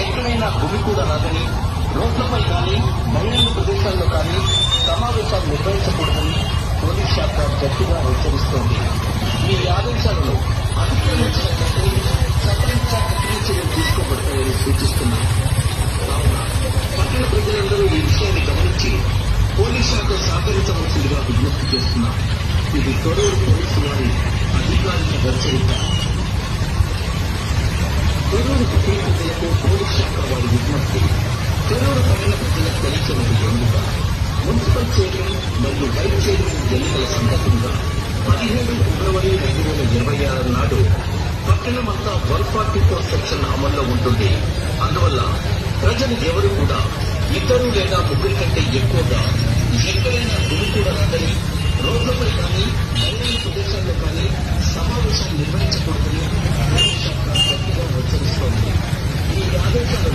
ఎక్కడైనా గుమికూడరాదని, రోడ్లపై కానీ బహిరంగ ప్రదేశాల్లో కానీ సమావేశాలు నిర్వహించకూడదని పోలీస్ శాఖ గట్టిగా హెచ్చరిస్తోంది. ఈ ఆదేశాలను అతిక్రమించినట్లయితే చట్టరీత్యా కఠిన చర్యలు తీసుకోబడతాయని సూచిస్తున్నారు. కావున పట్టణ ప్రజలందరూ ఈ విషయాన్ని గమనించి పోలీస్ శాఖ సహకరించవలసిందిగా విజ్ఞప్తి చేస్తున్నారు. ఇది తొరూరు పోలీసు వారి అధికారిక హెచ్చరిక. తొరూరు పట్టణ ప్రజలకు పోలీస్ శాఖ వారి విజ్ఞప్తి. తొరూరు పట్టణ ప్రజలకు తెలిసినది ఎందుక మున్సిపల్ చైర్మన్ మరియు వైస్ చైర్మన్ ఎన్నికల సందర్భంగా 17 ఫిబ్రవరి 2026 నాడు పట్టణమంతా 144 సెక్షన్ అమల్లో ఉంటుంది. అందువల్ల ప్రజలు ఎవరు కూడా ఇద్దరు లేదా ముగ్గురి కంటే ఎక్కువగా ఎక్కడైనా గుమికూడరాదని, రోడ్లపై కానీ బహిరంగ ప్రదేశాల్లో కానీ సమావేశాలు నిర్వహించకూడదని పోలీస్ శాఖ గట్టిగా హెచ్చరిస్తోంది. ఈ ఆదేశాలు